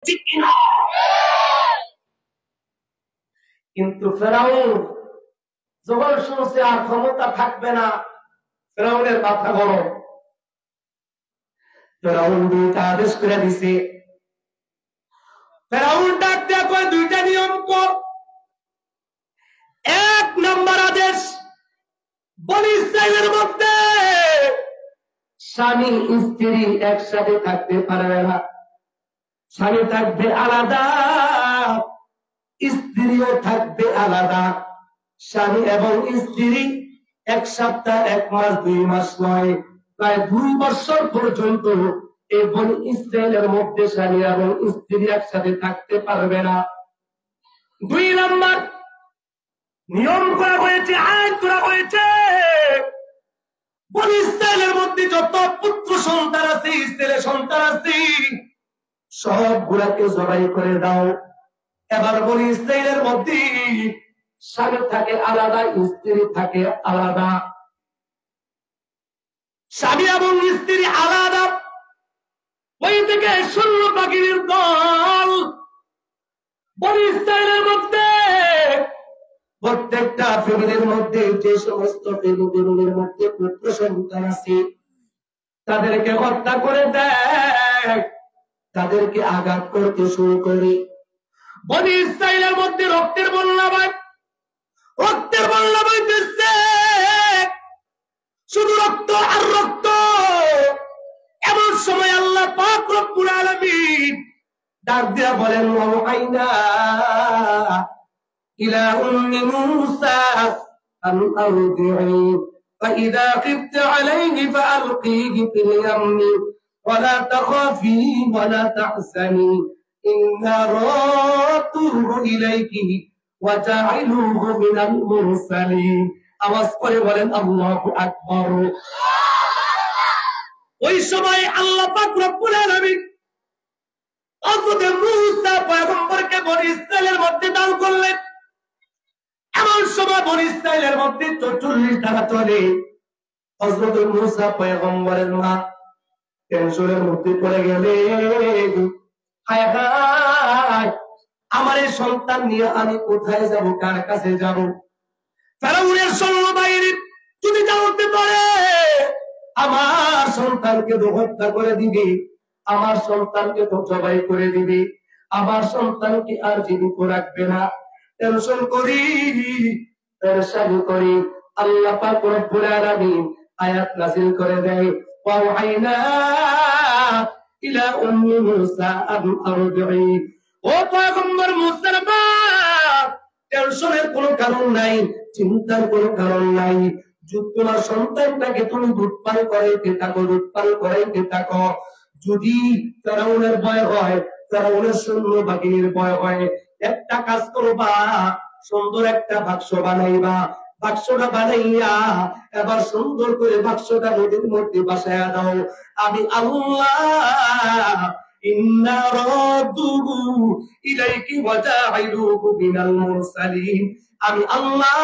ঠিক কিনা? কিন্তু ফেরাউন যখন শুনছে আর ক্ষমতা থাকবে না, ফেরাউনের মাথা গরম। ফেরাউন দুইটা আদেশ করে দিছে। ফেরাউন ডাক দেয়া কয়, দুইটা নিয়ম কর। এক নম্বর আদেশ, বনী ইসরাইলের মধ্যে স্বামী স্ত্রী একসাথে থাকতে পারবে না। স্বামী থাকবে আলাদা, স্ত্রীও থাকবে আলাদা। স্বামী এবং স্ত্রী এক সপ্তাহ, এক মাস, 2 মাস নয়, প্রায় 2 বছর পর্যন্ত এই বনী ইসরাইলের মধ্যে স্বামী এবং স্ত্রী একসাথে থাকতে পারবে না। 2 নম্বর নিয়ম করা হয়েছে, আইন করা হয়েছে, বনী ইসরাইলের মধ্যে যত পুত্র সন্তান আছে, ছেলে সন্তান আছে, সবগুলাকে জবাই করে দাও। এবার বনী ইসরাইলের মধ্যে স্বামী থাকে আলাদা, স্ত্রী থাকে আলাদা। স্বামী এবং স্ত্রী আলাদা, ওই থেকে শূন্য পাখির দল বনী ইসরাইলের মধ্যে। প্রত্যেকটা ফ্যামিলির মধ্যে যে সমস্ত ফ্যামিলির মধ্যে পুত্র সন্তান আছে, তাদেরকে হত্যা করে দেয়, তাদেরকে আঘাত করতে শুরু করে। বনী ইসরাইলের মধ্যে রক্তের বন্যা বয়, রক্তের বন্যা বইতেছে, শুধু রক্ত আর রক্ত। এমন সময় আল্লাহ পাক রব্বুল আলামিন ডাক দিয়া বলেন, ওয়াহাইনা ইলা উম্মি মূসা আন আরদিহি ফাইযা খিফতি আলাইহি ফাআলকিহি ফিল ইয়াম্মি ওয়ালা তাখাফি ওয়ালা তাহসানি ইন্না রাদুহু ইলাইকি ওয়া জাইলুহু মিনাল মুরসালিন। আওয়াজ করে বলেন আল্লাহু আকবার। ওই সময় আল্লাহ পাক রব্বুল আলামিন হযরত মূসা পয়গম্বরকে বনী ইসরাইলের মধ্যে দান করলেন। এমন সময় বনী ইসরাইলের মধ্যে 44 ধারা চলে। হযরত মূসা পয়গম্বরের মা টেনশনের মধ্যে পড়ে গেলেন, হায় হায়, আমার এই সন্তান নিয়ে আমি কোথায় যাব, কার কাছে যাব? ফেরাউনের সৈন্যবাহিনী যদি জানতে পারে আমার সন্তানকে তো হত্যা করে দিবে, আমার সন্তানকে তো জবাই করে দিবে, আমার সন্তানকে আর জীবিত রাখবে না। টেনশন করি, পেরেশান করি। আল্লাহ পাক রব্বুল আলামিন আয়াত নাযিল করে দেয়, ওয়াহাইনা ইলা উম্মি মূসা আন আরদিহি। ও পয়গম্বর মূসার মা, টেনশনের কোনো কারণ নাই, চিন্তার কোনো কারণ নাই। তোমার সন্তানটাকে তুমি দুধপান করাইতে থাকো, দুধপান করাইতে থাকো। যদি ফেরাউনের ভয় হয়, ফেরাউনের সৈন্য বাহিনীর ভয় হয়, একটা কাজ করবা, সুন্দর একটা বাক্স বানাইবা। বাক্সটা বানাইয়া এবার সুন্দর করে বাক্সটা নদীর মধ্যে বাসায়া দাও। আমি আল্লাহ ইন্না রাদুহু ইলাইকি ওয়া জাইলুহু মিনাল মুরসালিন। আমি আল্লাহ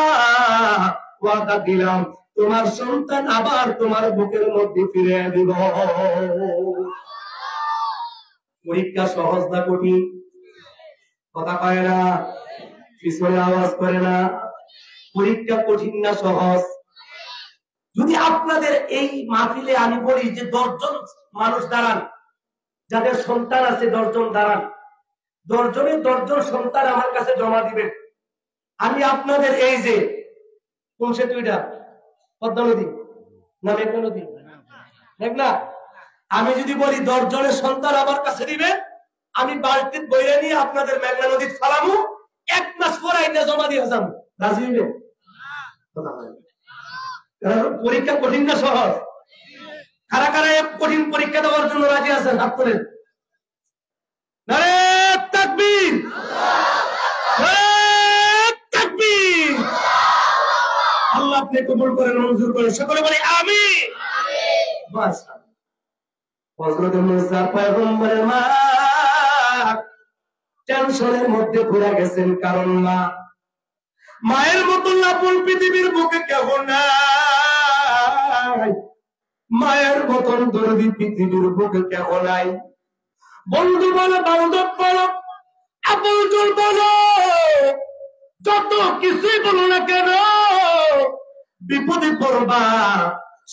ওয়াদা দিলাম, তোমার সন্তান আবার তোমার বুকের মধ্যে ফিরে দিব। পরীক্ষা সহজ না কঠিন? কথা কয় না, পিছনে আওয়াজ করে না। পরীক্ষা কঠিন না সহজ? যদি আপনাদের এই মাহফিলে আমি বলি যে 10 জন মানুষ দাঁড়ান, যাদের সন্তান আছে 10 জন দাঁড়ান, 10 জনের 10 জন সন্তান আমার কাছে জমা দিবেন। আমি আপনাদের এই যে কোন সেতুটা, পদ্মা নদী না মেঘনা নদী, মেঘনা, আমি যদি বলি 10 জনের সন্তান আমার কাছে দিবেন, আমি বালতির বইরে নিয়ে আপনাদের মেঘনা নদীর ফালামু, 1 মাস পরে এটা জমা দিয়ে যাবো। রাজি হইবেন? পরীক্ষা কঠিন না সহজ? কারা কারা কঠিন পরীক্ষা দেওয়ার জন্য রাজি আছেন? হাত তোলেন। নারে তাকবীর, তাকবীর। আল্লাহ আপনি কবুল করেন, মঞ্জুর করেন। সকলে বলি আমিন। মাশাআল্লাহ। হযরত মূসা পয়গম্বরের মা টেনশনের মধ্যে ঘুরে গেছেন, কারণ মা, মায়ের মতন আপন পৃথিবীর বুকে কেউ নাই, মায়ের মতন দরদি পৃথিবীর বুকে কেউ নাই। বন্ধু বলো, বান্ধব বলো, বলজল বলো, যত কিছুই বলো না কেন, বিপদে পড়বা,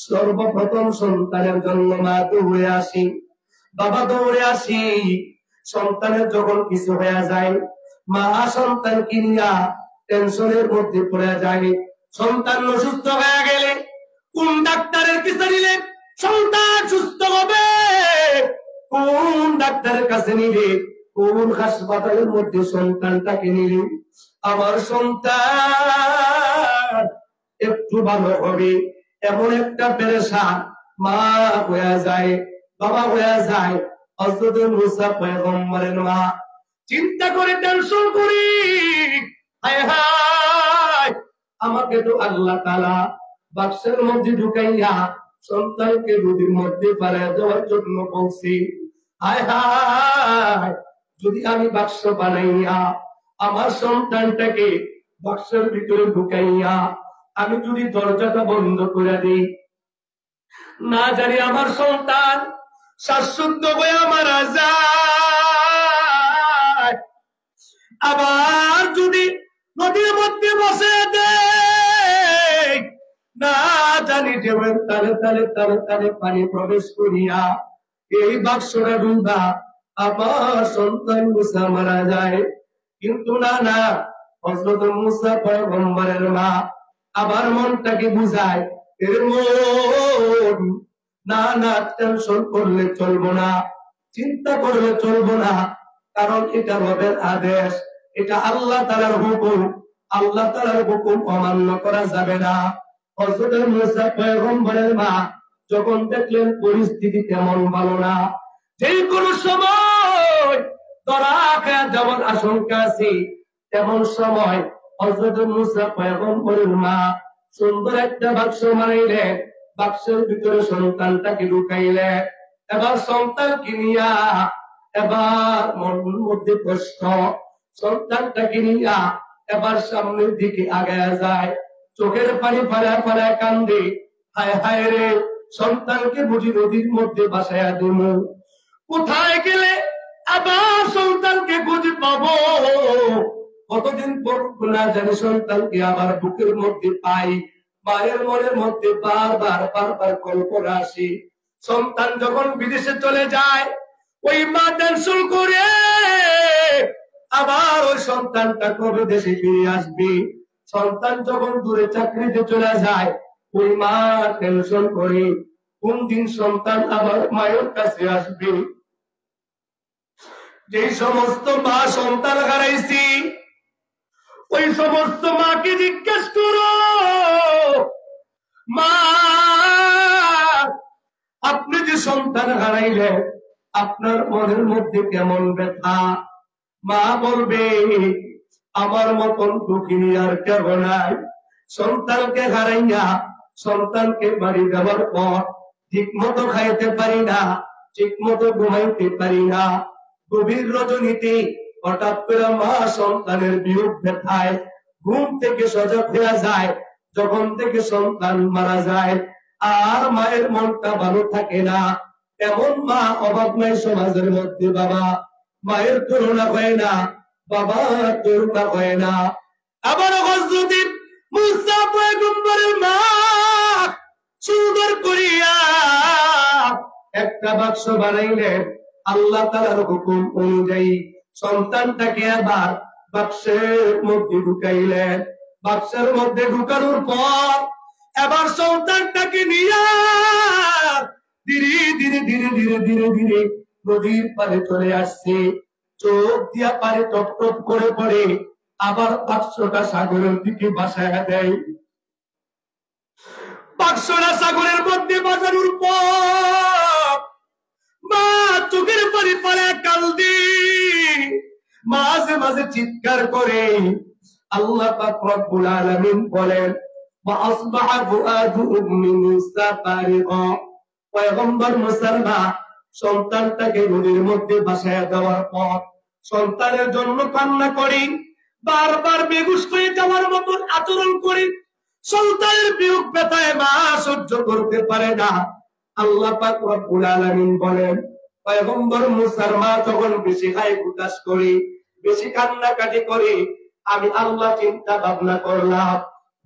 সর্বপ্রথম সন্তানের জন্য মা দৌড়ে আসি, বাবা দৌড়ে আসি। সন্তানের যখন কিছু হয়ে যায়, মা সন্তান কিনিয়া টেনশনের মধ্যে পড়ে যায়। সন্তান অসুস্থ হয়ে গেলে কোন ডাক্তারের কাছে নিলে সন্তান সুস্থ হবে, কোন ডাক্তারের কাছে নিলে, কোন হাসপাতালের মধ্যে সন্তানটাকে নিলে আমার সন্তান একটু ভালো হবে, এমন একটা পেরেশান মা হয়ে যায়, বাবা হয়ে যায়। হযরত মুসা পয়গম্বরের মা চিন্তা করে টেনশন করি, হায় হায়, আমাকে তো আল্লাহ তাআলা বাক্সের মধ্যে ঢুকাইয়া সন্তানকে দুধের মধ্যে পাড়ায় দেওয়ার জন্য বলছি। হায় হায়, যদি আমি বাক্স বানাইয়া আমার সন্তানটাকে বাক্সের ভিতরে ঢুকাইয়া আমি যদি দরজাটা বন্ধ করে দিই, না জানি আমার সন্তান শ্বাসরুদ্ধ হয়ে মারা যায়। আবার যদি নদীর মধ্যে বসে দেয়, না জানি ঢেউয়ের তালে তালে তালে তালে পানি প্রবেশ করিয়া এই বাক্সটা ডুবা আমার সন্তান মুসা মারা যায়। কিন্তু না না, হযরত মুসা পয়গম্বরের মা আবার মনটাকে বুঝায়, এর মন, না না, টেনশন করলে চলবো না, চিন্তা করলে চলবো না, কারণ এটা রবের আদেশ, এটা আল্লাহ তাআলার হুকুম, আল্লাহ তাআলার হুকুম অমান্য করা যাবে না। হযরত মুসা পয়গম্বরের মা যখন দেখলেন পরিস্থিতি তেমন ভালো না, যে কোনো সময় ধরা খেয়ে যাওয়ার আশঙ্কা আছে, তেমন সময় হযরত মুসা পয়গম্বরের মা সুন্দর একটা বাক্স বানাইলেন, বাক্সের ভিতরে সন্তানটাকে ঢুকাইলেন। এবার সন্তানকে নিয়া, এবার মনের মধ্যে কষ্ট, সন্তানটাকে নিয়া এবার সামনের দিকে আগায়া যায়, চোখের পানি ফাড়ায় ফাড়ায় কান্দে, হায় হায় রে, সন্তানকে বুঝি নদীর মধ্যে বাসায়া দেব, কোথায় গেলে আবার সন্তানকে খুঁজে পাবো, কতদিন পর না জানি সন্তানকে আবার বুকের মধ্যে পাই। মায়ের মনের মধ্যে বারবার বারবার কল্পনা আসে, সন্তান যখন বিদেশে চলে যায় ওই মা টেনশন করে আবার ওই সন্তানটা কবে দেশে ফিরে আসবে। সন্তান যখন দূরে চাকরিতে চলে যায় ওই মা টেনশন করে কোন দিন সন্তান আবার মায়ের কাছে আসবে। যে সমস্ত মা সন্তান হারাইছি ওই সমস্ত মাকে জিজ্ঞেস করো, মা আপনি যে সন্তান হারাইলেন আপনার মনের মধ্যে কেমন ব্যথা? মা বলবে, আমার মতন দুঃখিনী আর কেউ নাই। সন্তানকে হারাইয়া সন্তানকে বাড়ি দেওয়ার পর ঠিক মতো খাইতে পারি না, ঠিক মতো ঘুমাইতে পারি না। গভীর রজনীতে হঠাৎ করে মা সন্তানের বিয়োগ ব্যথায় ঘুম থেকে সজাগ হয়ে যায়। যখন থেকে সন্তান মারা যায় আর মায়ের মনটা ভালো থাকে না, এমন মা অভাব নাই সমাজের মধ্যে। বাবা মায়ের করুণা হয় না, বাবা করুণা হয় না। আবার হযরত মুসা পয়গম্বরের মা সুন্দর করিয়া একটা বাক্স বানাইলেন, আল্লাহ তাআলার হুকুম অনুযায়ী সন্তানটাকে আবার বাক্সের মধ্যে ঢুকাইলেন। বাক্সের মধ্যে ঢুকানোর পর এবার সন্তানটাকে নিয়ে ধীরে ধীরে ধীরে ধীরে ধীরে ধীরে নদীর পারে চলে আসছে। চোখ দিয়া পারে টপ টপ করে পড়ে, আবার বাক্সটা সাগরের দিকে বাসায় দেয়। বাক্সটা সাগরের মধ্যে বাজানোর পর মা চোখের পানি পড়ে কান্দি, মাঝে মাঝে চিৎকার করে। আল্লাহ পাক রব্বুল আলামিন বলেন, ওয়া আসবাহা ফুআদু উম্মি মুসা ফারিগা। পয়গম্বর মুসার মা সন্তানটাকে নদীর মধ্যে ভাসায় দেওয়ার পর সন্তানের জন্য কান্না করি, বারবার বেহুশ হয়ে যাওয়ার মতন আচরণ করি। সন্তানের বিয়োগ ব্যথায় মা সহ্য করতে পারে না। আল্লাহ পাক রব্বুল আলামিন বলেন, পয়গম্বর মুসার মা যখন বেশি খায় উদাস করে, বেশি কান্নাকাটি করে। আমি আল্লাহ চিন্তা ভাবনা করলাম,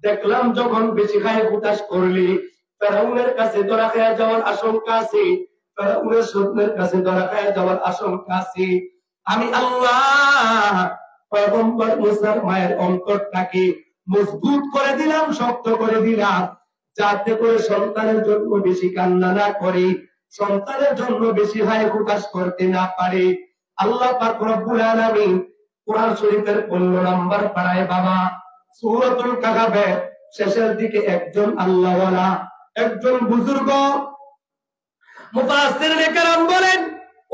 দেখলাম যখন বেশি খায় হুতাশ করলি ফেরাউনের কাছে ধরা খেয়ে যাওয়ার আশঙ্কা আছে, ফেরাউনের স্বপ্নের কাছে ধরা খেয়ে যাওয়ার আশঙ্কা আছে। আমি আল্লাহ পয়গম্বর মুসার মায়ের অন্তরটাকে মজবুত করে দিলাম, শক্ত করে দিলাম, যাতে করে সন্তানের জন্য বেশি কান্না না করে, সন্তানের জন্য বেশি হায় হুতাশ করতে না পারে। আল্লাহ পাক রব্বুল আলামিন কোরআন শরীফের 15 নম্বর পারায় বাবা সূরাতুল কাহফে শেষের দিকে একজন আল্লাহওয়ালা, একজন বুজুর্গ মুফাসসিরিনে কেরাম বলেন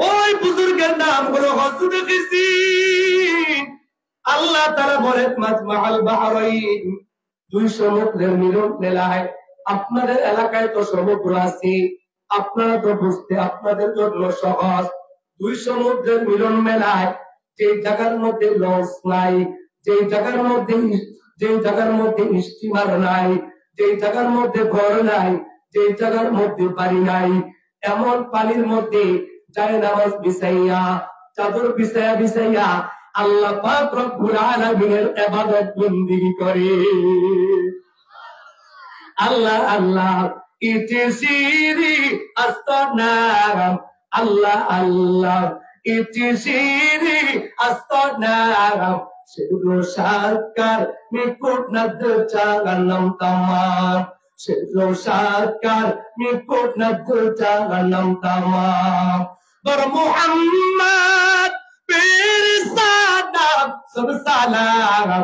ওই বুজুর্গের নাম হলো হযরত খিজির। আল্লাহ তাআলা বলেন মাজমাআল বাহরাইন, দুই সমুদ্রের মিলন মেলায়। আপনাদের এলাকায় তো সমুদ্র আছে, আপনারা তো বুঝতে আপনাদের জন্য সহজ। দুই সমুদ্রের মিলন মেলায় যে জায়গার মধ্যে লঞ্চ নাই, যে জায়গার মধ্যে স্টিমার নাই, যে জায়গার মধ্যে ঘর নাই, যে জায়গার মধ্যে বাড়ি নাই, এমন পানির মধ্যে যায় নামাজ বিছাইয়া, চাদর বিছাইয়া আল্লাহ পাক রব্বুল আলামিনের ইবাদত বন্দেগী করে। আল্লাহ আল্লাহ ইতিসিরি আস্তানাম, আল্লাহ আল্লাহ ইতিসিরি আস্তানাম, সেগুলো সাকার নিকুট নদ চাগানম তামাম, সেগুলো সাকার নিকুট নদ চাগানম তামাম। বর মুহাম্মদ পীর সাদাম সব সালাম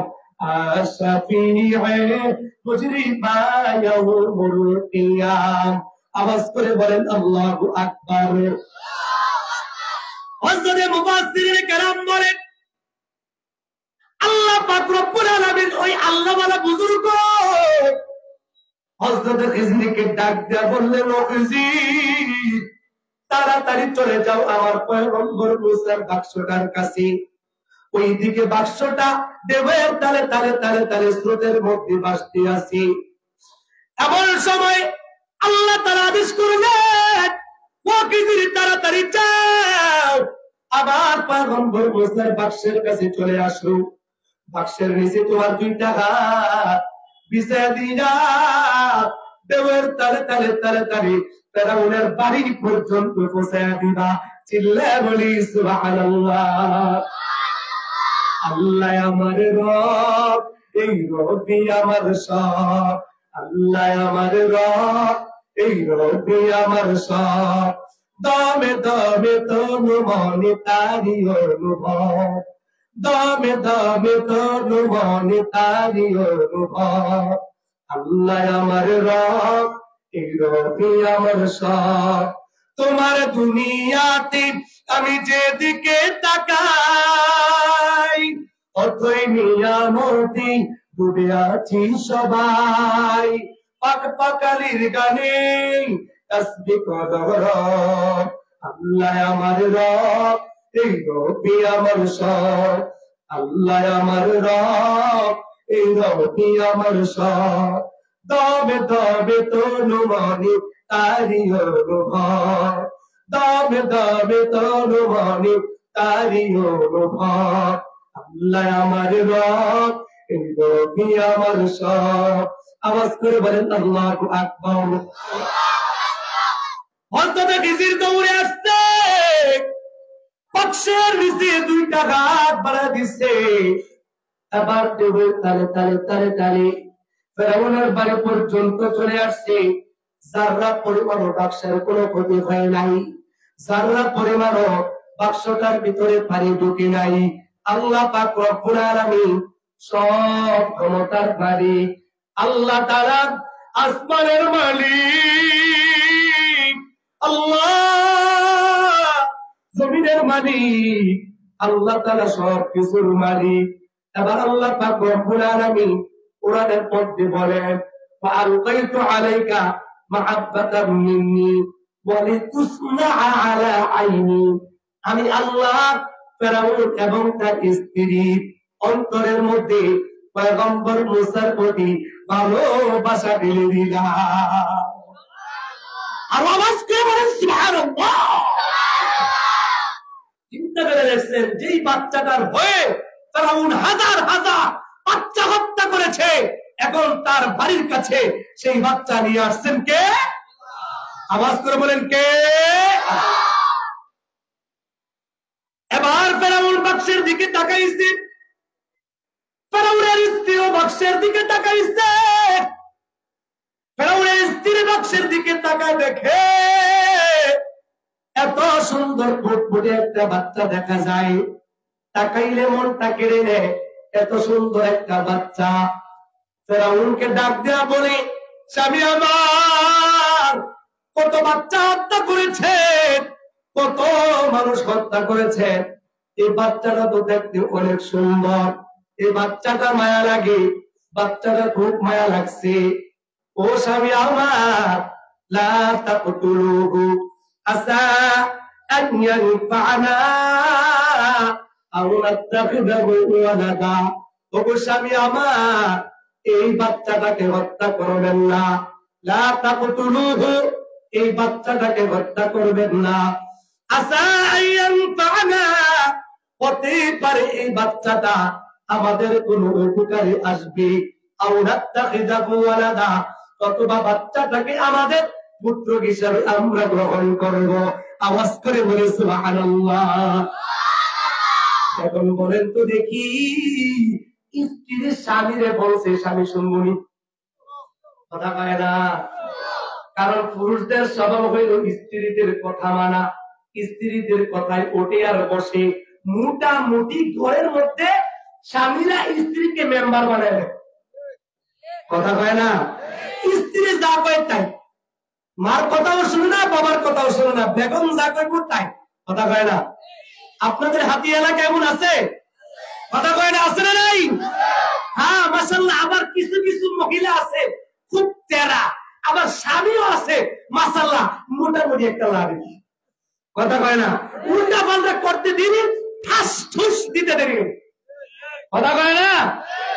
আওয়াজ করে বলেন আল্লাহু আকবার। হযরত মুফাসসিরিনে কেরাম বলেন আল্লাহ পাক রব্বুল আলামিন ওই আল্লাহওয়ালা বুজুর্গ হযরত খিজিরকে ডাক দিয়া বললেন, ও খিজির তাড়াতাড়ি চলে যাও আমার পয়গম্বর মুসার বাক্সটার কাছে। ওইদিকে বাক্সটা দেবের তালে তালে তালে তালে স্রোতের মধ্যে ভাসতে আছে। এমন সময় আল্লাহ তাআলা আদেশ করলেন, ও খিজির তাড়াতাড়ি যাও আবার পয়গম্বর মুসার বাক্সের কাছে চলে আসো। বাক্সের নিচে তোমার দুইটা হাত বিছায়া দিয়া দেবের তালে তালে তালে তালে ফেরাউনের বাড়ি পর্যন্ত পৌঁছায়া দিবা। চিল্লায়া বলি সুবহানাল্লাহ। আল্লাহ আমার রব, এই রবি আমার সব। আল্লাহ আমার রব, এই রবি আমার সব। দমে দমে তনু মনে তারি অনুভব, দমে দমে তনু মনে তারি অনুভব। আল্লাহ আমার রব, এই রবি আমার সব। তোমার দুনিয়াতে আমি যেদিকে তাকাই অথই নিয়ামতি ডুবে আছি সবাই। পাক পাকালির গানে তাসবিহ কদর। আল্লাহ আমার রব, এই রবি আমার সব। আল্লাহ আমার রব, এই রবি আমার সব। দমে দমে তনু মনে তারি অনুভব, দমে দমে তনু মনে তারি অনুভব। আল্লাহ আমার রব, এই রবি আমার সব। আওয়াজ করে বলেন আল্লাহু আকবার। হযরত খিজির দৌড়ে আসছে, বাক্সের নিচে দুইটা হাত বাড়া দিচ্ছে। আবার দেবের তালে তালে তালে তালে ফেরাউনের বাড়ি পর্যন্ত চলে আসছে। যারা পরিমাণ বাক্সের কোনো ক্ষতি হয় নাই, যারা পরিমাণ বাক্সটার ভিতরে পানি ঢুকে নাই। আল্লাহ পাক রব্বুল আলামিন সব ক্ষমতার মালিক, আল্লাহ তাআলা আসমানের মালিক, আল্লাহ জমিনের মালিক, আল্লাহ তাআলা সব কিছুর মালিক। এবার আল্লাহ পাক রব্বুল আলামিন কোরআনের মধ্যে বলেন, ফাআলকাইতু আলাইকা মাহাব্বাতাম মিন্নি ওয়ালিতুসনা আলা আইনি। আমি আল্লাহ ফেরাউন এবং তার স্ত্রী অন্তরের মধ্যে পয়গম্বর মুসার প্রতি ভালোবাসা ঢেলে দিলাম। আর আওয়াজ করে বলেন সুবহানাল্লাহ। চিন্তা চিন্তা করে দেখছেন যেই বাচ্চাটার হয়ে ফেরাউন হাজার হাজার বাচ্চা হত্যা করেছে, এখন তার বাড়ির কাছে সেই বাচ্চা নিয়ে আসছেন কে? আওয়াজ করে বলেন কে? এবার ফেরাউন বাক্সের দিকে তাকাইছে, ফেরাউনের স্ত্রীও বাক্সের দিকে তাকাইছে। ফেরাউনের স্ত্রী বাক্সের দিকে তাকায়, দেখে এত সুন্দর ফুটফুটে একটা বাচ্চা দেখা যায়, তাকাইলে মনটা কেড়ে নেয়, এত সুন্দর একটা বাচ্চা। ফেরাউনকে ডাক দেয়া বলে, স্বামী আমার কত বাচ্চা হত্যা করেছেন, কত মানুষ হত্যা করেছেন, এই বাচ্চাটা তো দেখতে অনেক সুন্দর, এই বাচ্চাটা মায়া লাগে, বাচ্চাটা খুব মায়া লাগছে। ও স্বামী আমার, লা তাকতুলুহু আসা আন ইয়ানফা'না আও নাত্তাখিযাহু ওয়ালাদা। ও স্বামী আমার, এই বাচ্চাটাকে হত্যা করবেন না, লা তাকতুলুহু, এই বাচ্চাটাকে হত্যা করবেন না। আসা আন ইয়ানফা'না, হতে পারে এই বাচ্চাটা আমাদের কোনো উপকারে আসবে, আও নাত্তাখিযাহু ওয়ালাদা, অথবা বাচ্চাটাকে আমাদের পুত্র হিসাবে আমরা গ্রহণ করব। আওয়াজ করে বলে সুবহানাল্লাহ। এখন বলেন তো দেখি, স্ত্রীর স্বামীরে বলছে, স্বামী শুনবনি? কথা কয় না। কারণ পুরুষদের স্বভাব হইল স্ত্রীদের কথা মানা, স্ত্রীদের কথায় ওঠে আর বসে। মোটামুটি ঘরের মধ্যে স্বামীরা স্ত্রীকে মেম্বার বানায়। কথা কয় না। স্ত্রী যা কয় তাই, মার কথাও শুনে না, বাবার কথাও শুনে না, বেগম যা কয় তাই। কথা কয় না। আপনাদের হাতি এলাকা এমন আছে? কথা কয় না, আছে না নাই? হ্যাঁ মাশাআল্লাহ। আবার কিছু কিছু মহিলা আছে খুব তেরা, আবার স্বামীও আছে মাশাআল্লাহ মোটামুটি একটা লাভি। কথা কয় না। উল্টা পাল্টা করতে দিন, ঠাস ঠুস দিতে দেরি। কথা কয় না।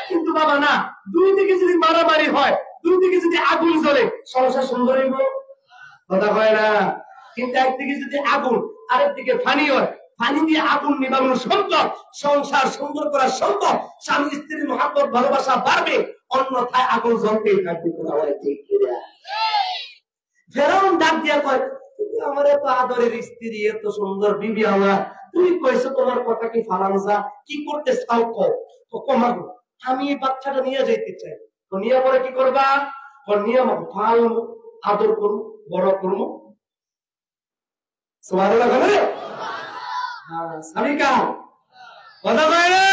কিন্তু বাবা না, দুই দিকে যদি মারামারি হয়, দুই দিকে যদি আগুন জ্বলে, সংসার সুন্দর হইব? কথা কয় না। কিন্তু একদিকে যদি আগুন, আরেকদিকে ফানি হয়, ফানি দিয়ে আগুন নিবানো সম্ভব, সংসার সুন্দর করা সম্ভব, স্বামী স্ত্রীর মহব্বত ভালোবাসা বাড়বে, অন্যথায় আগুন জ্বলতেই থাকবে। ফেরাউন ডাক দিয়া কয়, আমার এত আদরের স্ত্রী, এত সুন্দর বিবি আমার, তুই কইছো তোমার কথা কি ফালাংসা, কি করতে চাও কমাবো? আমি এই বাচ্চাটা নিয়ে যাইতে চাই। তো নিয়ে পরে কি করবা? নিয়ে ফাল আদর করবো, বড় করবো। সুবহানাল্লাহ বলে। হ্যাঁ স্বামীকা কথা কয় না।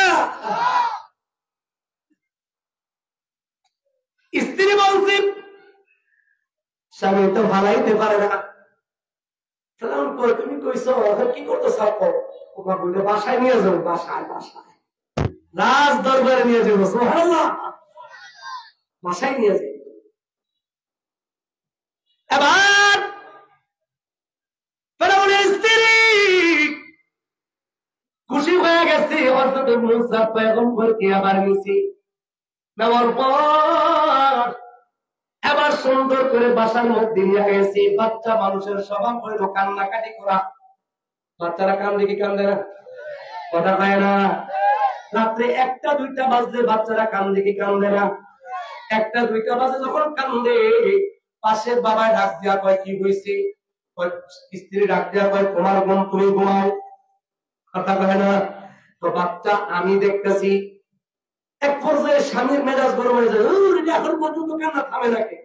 স্ত্রী বলছি স্বামী তো ভালাইতে পারে না। তুমি কইছো কি করতে চাও? তোমার বলে বাসায় নিয়ে যাবো, বাসায় বাসায় রাজ দরবারে নিয়ে যাবো। সুবহানাল্লাহ, বাসায় নিয়ে যাবো। এবার ফেরাউনের স্ত্রী খুশি হয়ে গেছে, হযরত মুসা পয়গম্বরকে আবার নিছি নেওয়ার পর এবার সুন্দর করে বাসার মধ্যে নিয়ে গেছি। বাচ্চা মানুষের স্বভাব হইল কান্নাকাটি করা। বাচ্চারা কান্দে কি কান্দে না? কথা কয় না। রাত্রে 1টা 2টা বাজলে বাচ্চারা কান্দে কি কান্দে না? 1টা 2টা বাজে যখন কান্দে, পাশের বাবা ডাক দিয়া কয়, কি হয়েছে? স্ত্রী ডাক দিয়া কয়, তোমার ঘুম তুমি ঘুমাও। কথা কয় না। তো বাচ্চা আমি দেখতেছি। এক পর্যায়ে স্বামীর মেজাজ গরম হয়ে যায়, এখন পর্যন্ত কান্না থামে নাকি?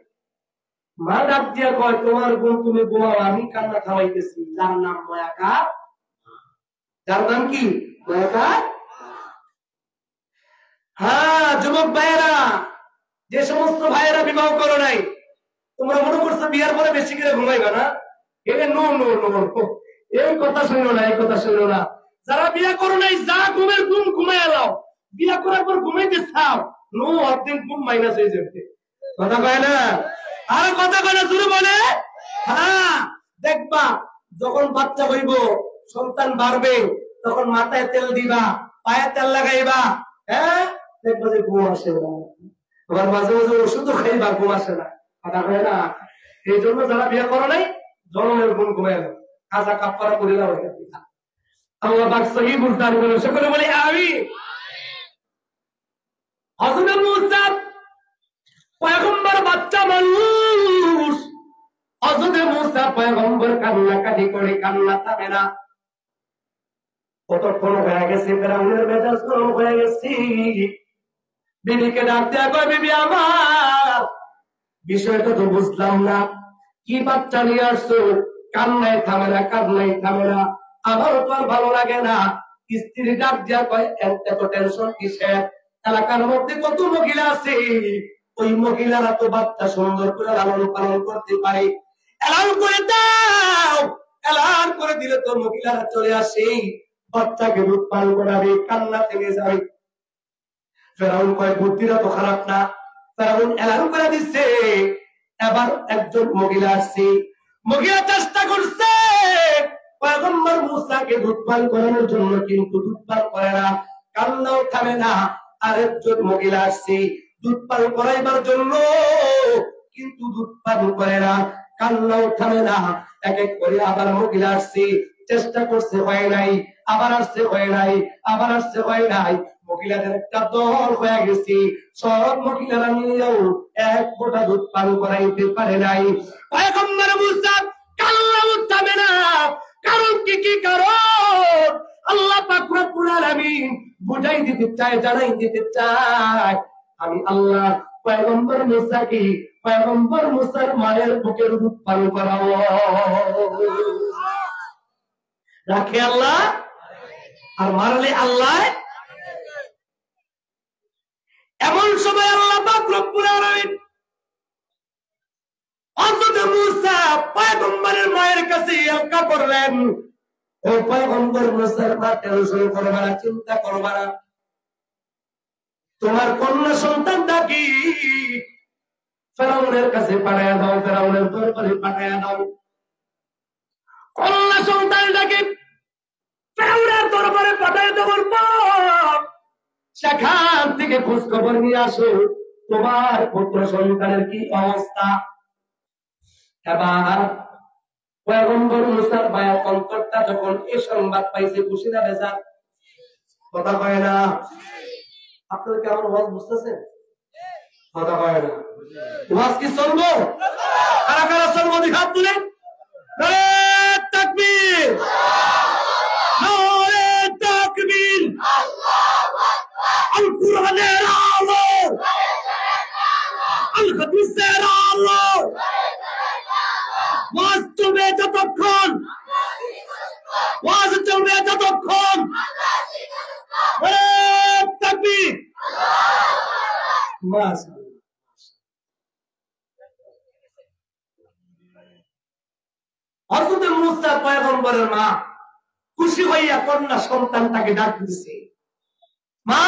মা ডাক দিয়া কয়, তোমার ঘুম তুমি ঘুমাও, আমি কান্না থামাইতেছি। যার নাম মায়াকা। যার নাম কি? মায়াকা। হ্যাঁ যুবক ভাইয়েরা, যে সমস্ত ভাইয়েরা বিবাহ করো নাই, তোমরা মনে করছো বিয়ার পরে বেশি করে ঘুমাইবা না? নো নো নো, এই কথা শুনো না, এই কথা শুনো না। যারা বিয়ে করো নাই, যা ঘুমের ঘুম ঘুমাই এলাও, বিয়ে করার পর ঘুমাইতে চাও, নো অর্ধেক ঘুম মাইনাস হয়ে যাবে। কথা কয় না। আর কথা কয় না, শুরু বলে। হ্যাঁ দেখবা, যখন বাচ্চা হইব, সন্তান বাড়বে, তখন মাথায় তেল দিবা, পায়ে তেল লাগাইবা, হ্যাঁ দেখবা যে ঘুম আসে না। আবার মাঝে মাঝে ওষুধও খাইবা, ঘুম আসে না। কথা কয় না। এই জন্য যারা বিয়ে করো নাই, জনমের ঘুম ঘুমাই এলো, কাজা কাপড়া করিলাম। আল্লাহ পাক সহিহ বুঝদার বলে সকলে বলে আমিন। হযরত মূসা পয়গম্বর বাচ্চা মানুষ, হযরত মূসা পয়গম্বর কান্নাকাটি করে, কান্না থামে না। কতক্ষণ হয়ে গেছে, ফেরাউনের মেজাজ গরম হয়ে গেছে। বিবিকে ডাক দেয়া কয়, বিবি আমার বিষয়টা তো বুঝলাম না, কি বাচ্চা নিয়ে আসছো, কান্নায় থামে না, কান্নায় থামে না, আমারও তো আর ভালো লাগে না। স্ত্রী ডাক দেয়া কয়, এত টেনশন কিসের, এলাকার মধ্যে কত মহিলা আছে, ওই মহিলারা তো বাচ্চা সুন্দর করে লালন পালন করতে পারে, এলান করে দাও, এলান করে দিলে তো মহিলারা চলে আসে, বাচ্চাকে দুধ পান করাবে, কান্না থেমে যাবে। ফেরাউন কয়, বুদ্ধিটা তো খারাপ না। ফেরাউন এলান করে দিচ্ছে, এবার একজন মহিলা আসছে, মহিলা চেষ্টা করছে পয়গম্বর মূসাকে দুধ পান করানোর জন্য, কিন্তু দুধ পান করে না, কান্নাও থামে না। আরেকজন মহিলা আসছে দুধ পান করাইবার জন্য, কিন্তু দুধ পান করে না, কান্নাও থামে না। এক এক করে আবার মহিলা আসছে, চেষ্টা করছে, হয় নাই, আবার আসছে, হয় নাই, আবার আসছে, হয় নাই। মহিলাদের একটা দল হয়ে গেছে, সব মহিলারা মিলেও এক ফোঁটা দুধ পান করাইতে পারে নাই। পয়গম্বর মূসা কান্নাও থামে না, কারণ কি কারণ আল্লাহ পাক রব্বুল আলামিন বুঝাই দিতে চায়, জানাই দিতে চায়, আমি আল্লাহ পয়গম্বর মূসাকে, পয়গম্বর মূসার মায়ের বুকের দুধ পান করাবো। রাখে আল্লাহ আর মারলে আল্লাহ। এমন সময় আল্লাহ পাক রব্বুল আলামিন হযরত মূসা পয়গম্বরের মায়ের কাছে ইলকা করলেন, ও পয়গম্বর মূসার মা, টেনশন করবা না, চিন্তা করবা না, তোমার কন্যা সন্তানটা কি ফেরাউনের কাছে পাঠায়া দাও, ফেরাউনের দরবারে পাঠায়া দাও। কন্যা সন্তানটাকে ফেরাউনের দরবারে পাঠায়া দেওয়ার পর সেখান থেকে খোঁজ খবর নিয়ে আসো, তোমার পুত্র সন্তানের কি অবস্থা। এবার পয়গম্বর মূসার মায়ের অন্তরটা যখন এই সংবাদ পাইছে, খুশি না বেজার? কথা কয় না? আপনারা কেমন ওয়াজ বুঝতেছেন? কথা কয় না? ওয়াজ কি চলবো? কারা কারা চলবো? হাত তুলে নারে তাকবীর, নারে তাকবীর। আল কুরআনের আলো, আল হাদিসের আলো, ওয়াজ চলবে যতক্ষণ, ওয়াজ চলবে যতক্ষণ। তাকবীর। মাশাআল্লাহ। হযরত মূসা পয়গম্বরের মা খুশি হইয়া কন্যা সন্তানটাকে ডাক দিছে, মা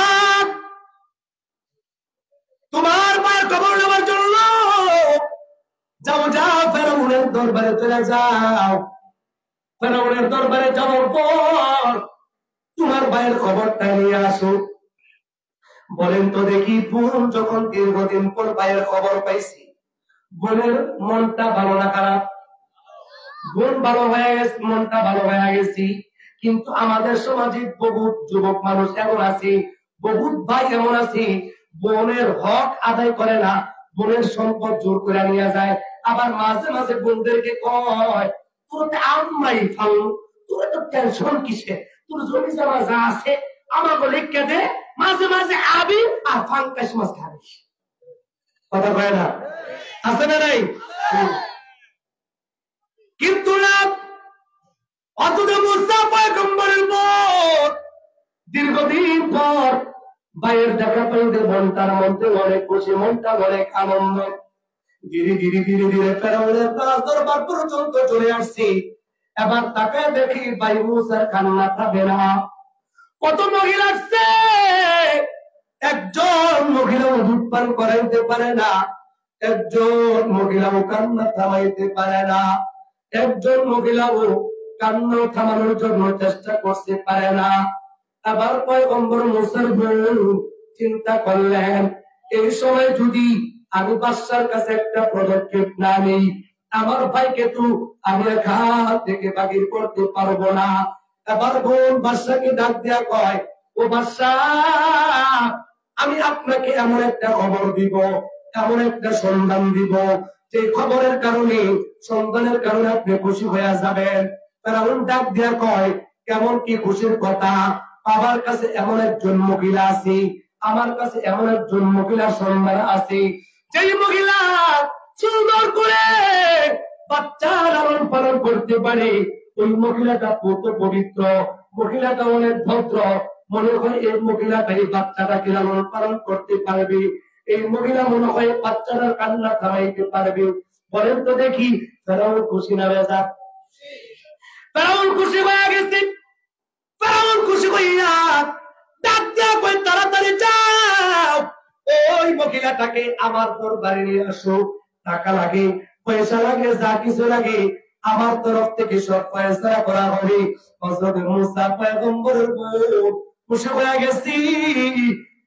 তোমার মায়ের খবর নেওয়ার জন্য যাও, যাও ফেরাউনের দরবারে চলে যাও। ফেরাউনের দরবারে যাওয়ার পর তোমার ভাইয়ের খবরটা নিয়ে আসো। বলেন তো দেখি, বোন যখন দীর্ঘদিন পর ভাইয়ের খবর পাইছি, বোনের মনটা ভালো না খারাপ? বোন ভালো হয়ে গেছে, মনটা ভালো হয়ে গেছি। কিন্তু আমাদের সমাজে বহুত যুবক মানুষ এমন আছে, বহুত ভাই এমন আছে, বোনের হক আদায় করে না, বোনের সম্পদ জোর করে নিয়ে যায়। আবার মাঝে মাঝে বোনদেরকে কয়, তোর তো আম্মাই ফালু, তোর তো টেনশন কিসে, তোর জমি জমা যা আছে আমাকে লিখে দে, মাঝে মাঝে আবি আর ফাঙ্কাশ মাছ খাবি। কথা কয় না? আছে না নাই? কিন্তু না, অথচ মূসা পয়গম্বরের পর দীর্ঘদিন পর ভাইয়ের দেখা পাইতে মনটার মধ্যে অনেক খুশি, মনটা অনেক আনন্দ। ধীরে ধীরে ধীরে ধীরে ফেরাউনের দরবার পর্যন্ত চলে আসছি। এবার তাকে দেখি ভাই মূসার কান্না থামে না। কত মহিলা আসছে, একজন মহিলাও দুধ পান করাইতে পারে না, একজন মহিলাও কান্না থামাইতে পারে না, একজন মহিলাও কান্না থামানোর জন্য চেষ্টা করতে পারে না। আবার পয়গম্বর মূসার বোন চিন্তা করলেন, এই সময় যদি আমি বাদশার কাছে একটা পদক্ষেপ না নিই, আমার ভাইকে তো আমি এখান থেকে বাগির করতে পারবো না। এবার বোন বাদশাকে ডাক দিয়া কয়, ও বাদশাহ, আমি আপনাকে এমন একটা খবর দিব, এমন একটা সন্ধান দিব, যে খবরের কারণে, সন্ধানের কারণে আপনি খুশি হয়ে যাবেন। ফেরাউন ডাক দিয়া কয়, কেমন কি খুশির কথা? আমার কাছে এমন একজন মহিলা আছে, আমার কাছে এমন একজন মহিলার সন্ধান আছে, যেই মহিলা সুন্দর করে বাচ্চা লালন পালন করতে পারে। ওই মহিলাটা কত পবিত্র, মহিলাটা অনেক ভদ্র, মনে হয় এই মহিলাটা এই বাচ্চাটাকে লালন পালন করতে পারবে, এই মহিলা মনে হয় বাচ্চাটার কান্না থামাইতে পারবে। বলেন তো দেখি, ফেরাউন খুশি না বেজার? ফেরাউন খুশি হয়ে গেছে। ফেরাউন খুশি হইয়া ডাক দিয়া কই, তাড়াতাড়ি যাও, ওই মহিলাটাকে আমার দরবারে নিয়ে আসো। টাকা লাগে, পয়সা লাগে, যা কিছু লাগে আমার তরফ থেকে সব ফয়সালা করা হবে। হযরত মুসা পয়গম্বরের বউ খুশি হয়ে গেছি।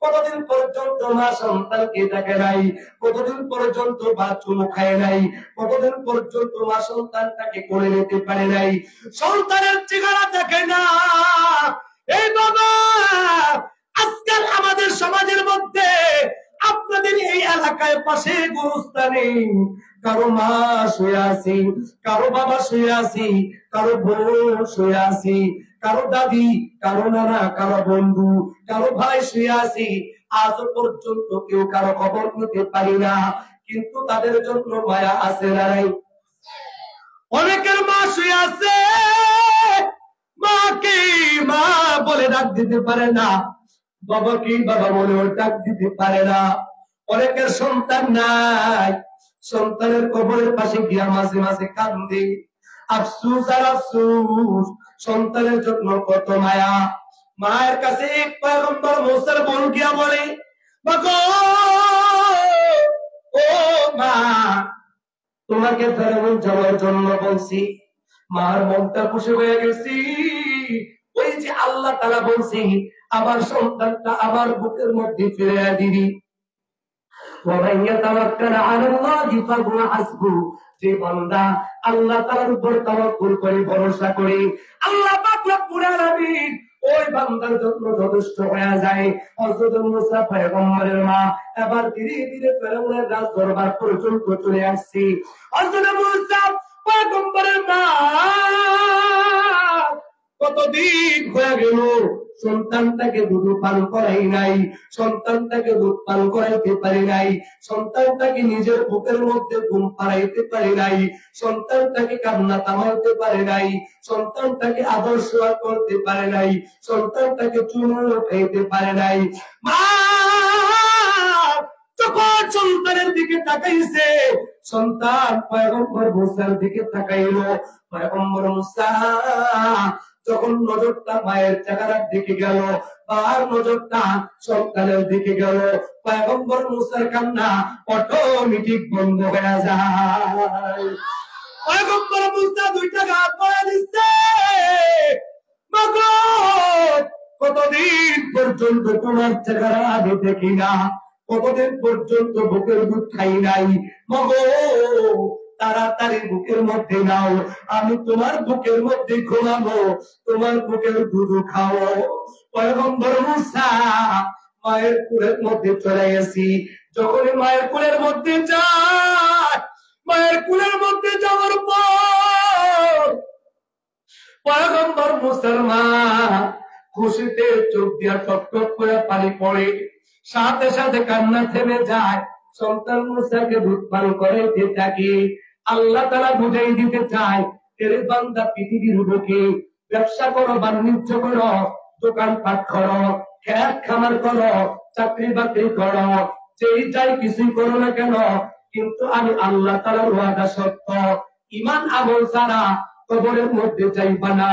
কতদিন পর্যন্ত মা সন্তানকে দেখে নাই, কতদিন পর্যন্ত মা চুমু খায় নাই, কতদিন পর্যন্ত মা সন্তানটাকে কোলে নিতে পারে নাই, সন্তানের চেহারা দেখে না। এই বাবা, আজকাল আমাদের সমাজের মধ্যে, আপনাদের এই এলাকায় পাশে গোরস্থানে কারো মা শুয়ে আছি, কারো বাবা শুয়ে আছি, কারো বোন শুয়ে আছি, কারো দাদি, কারো নানা, কারো বন্ধু, কারো ভাই শুয়ে আছি। আজও পর্যন্ত কেউ কারো খবর নিতে পারি না, কিন্তু তাদের জন্য মায়া আছে না নাই? অনেকের মা শুয়ে আছে, মাকে মা বলে ডাক দিতে পারে না, বাবাকে বাবা বলে ডাক দিতে পারে না। অনেকের সন্তান নাই, সন্তানের কবরের পাশে গিয়া মাঝে মাঝে কান্দে, আফসুস আর আফসুস, সন্তানের জন্য কত মায়া। মায়ের কাছে পয়গম্বর মুসার বোন গিয়া বলে, মাগো, ও মা, তোমাকে ফেরাউন যাওয়ার জন্য বলছি। মার মনটা খুশি হয়ে গেছি। ওই যে আল্লাহ তাআলা বলছি, আমার সন্তানটা আমার বুকের মধ্যে ফিরিয়ে দিবি। যে বান্দা আল্লাহ তাআলার উপর তাওয়াক্কুল করে, ভরসা করে, আল্লাহ পাক রব্বুল আলামিন ওই বান্দার জন্য যথেষ্ট হয়ে যায়। হযরত মুসা পয়গম্বরের মা এবার ধীরে ধীরে ফেরাউনের রাজ দরবার পর্যন্ত চলে আসছে। হযরত মুসা পয়গম্বরের মা কতদিন হয়ে গেল সন্তানটাকে দুধ পান করাই নাই, সন্তানটাকে দুধ পান করাইতে পারি নাই, সন্তানটাকে নিজের বুকের মধ্যে ঘুম পাড়াইতে পারি নাই, সন্তানটাকে কান্না থামাইতে পারে নাই, সন্তানটাকে আদর্শ করতে পারে নাই, সন্তানটাকে চুমু খাইতে পারে নাই। মা যখন সন্তানের দিকে তাকাইছে, সন্তান পয়গম্বর মুসার দিকে তাকাইল। পয়গম্বর মুসা যখন নজরটা মায়ের চেহারার দিকে গেল, আর নজরটা সন্তানের দিকে গেল, পয়গম্বর মুসার কান্না অটোমেটিক বন্ধ হয়ে যায়। পয়গম্বর মুসা দুইটা হাত বাড়া দিচ্ছে, মাগো, কতদিন পর্যন্ত তোমার চেহারা আমি দেখি না, কতদিন পর্যন্ত বুকের দুধ খাই নাই, মাগো, তাড়াতাড়ি বুকের মধ্যে নাও, আমি তোমার বুকের মধ্যে ঘুমাবো, তোমার বুকের দুধ খাও। পয়গম্বর মুসা মায়ের কোলের মধ্যে চলে গেছি। যখনই মায়ের কোলের মধ্যে যায়, মায়ের কোলের মধ্যে যাওয়ার পর পয়গম্বর মুসার মা খুশিতে চোখ দিয়া টপ টপ করে পানি পড়ে, সাথে সাথে কান্না থেমে যায়। সন্তান মুসাকে দুধ পান করাইতে থাকে। আল্লাহ তাআলা বুঝাই দিতে চায়, এরে বান্দা, পৃথিবীর বুকে ব্যবসা করো, বাণিজ্য করো, দোকানপাট করো, খেত খামার করো, চাকরি বাকরি করো, যেই যাই কিছুই করো না কেন, কিন্তু আমি আল্লাহ তাআলার ওয়াদা সত্য। ঈমান আমল ছাড়া কবরের মধ্যে যাইবা না।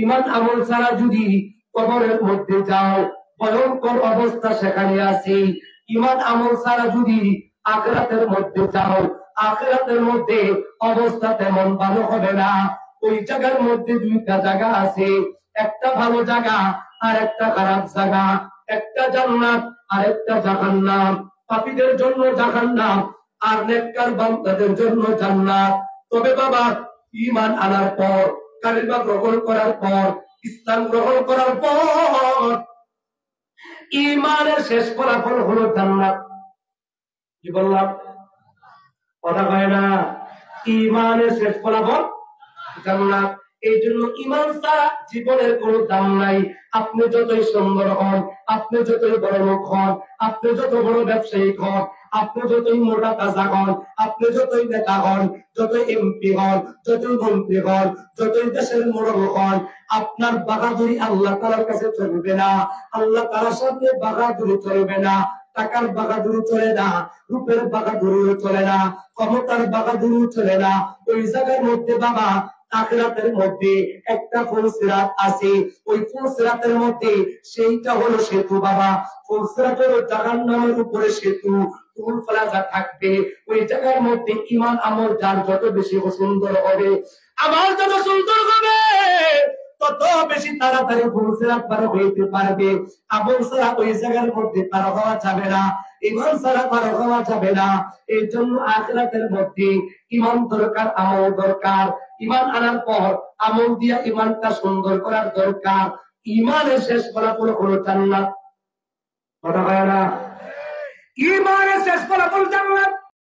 ঈমান আমল ছাড়া যদি কবরের মধ্যে যাও, ভয়ঙ্কর অবস্থা সেখানে আছে। ঈমান আমল ছাড়া যদি আখিরাতের মধ্যে যাও, আখিরাতের মধ্যে অবস্থা তেমন ভালো হবে না। ওই জায়গার মধ্যে দুইটা জায়গা আছে, একটা ভালো জায়গা আর একটা খারাপ জায়গা, একটা জান্নাত আর একটা জাহান্নাম। পাপীদের জন্য জাহান্নাম আর নেককার বান্দাদের জন্য জান্নাত। তবে বাবা, ঈমান আনার পর, কালিমা গ্রহণ করার পর, ইসলাম গ্রহণ করার পর ঈমানের শেষ ফলাফল হলো জান্নাত। কি বললাম? কথা হয় না? ঈমানের শেষ ফলাফল জান্নাত। এই জন্য ঈমান ছাড়া জীবনের কোনো দাম নাই। আপনি যতই সুন্দর হন, আপনি যতই বড় লোক হন, আপনি যত বড় ব্যবসায়িক হন, আপনি যতই মোটা তাজা হন, আপনি যতই নেতা হন, যতই এমপি হন, যতই মন্ত্রী হন, যতই দেশের মোড়ল হন, আপনার বাহাদুরি আল্লাহ তাআলার কাছে চলবে না। আল্লাহ তাআলার সামনে বাহাদুরি চলবে না। টাকার বাহাদুরি চলে না, রূপের বাহাদুরিও চলে না, ক্ষমতার বাহাদুরিও চলে না। ওই জায়গার মধ্যে বাবা আখিরাতের মধ্যে একটা ফুলসিরাত আছে। ওই ফুলসিরাতের মধ্যে সেইটা হলো সেতু বাবা। ফুলসিরাতের জাহান্নামের উপরে সেতু টুল প্লাজা থাকবে। ওই জায়গার মধ্যে ঈমান আমল যার যত বেশি সুন্দর হবে, আমল যত সুন্দর হবে, তত বেশি তাড়াতাড়ি ফুলসিরাত পার হইতে পারবে। আমল ছাড়া ওই জায়গার মধ্যে পার হওয়া যাবে না, ঈমান ছাড়া পার হওয়া যাবে না। এই জন্য আখিরাতের মধ্যে ঈমান দরকার, আমল দরকার। ঈমান আনার পর আমল দিয়া ঈমানটা সুন্দর করার দরকার। ঈমানের শেষ ফলাফল হলো জান্নাত। কথা হয় না? ঈমানের শেষ ফলাফল জান্নাত।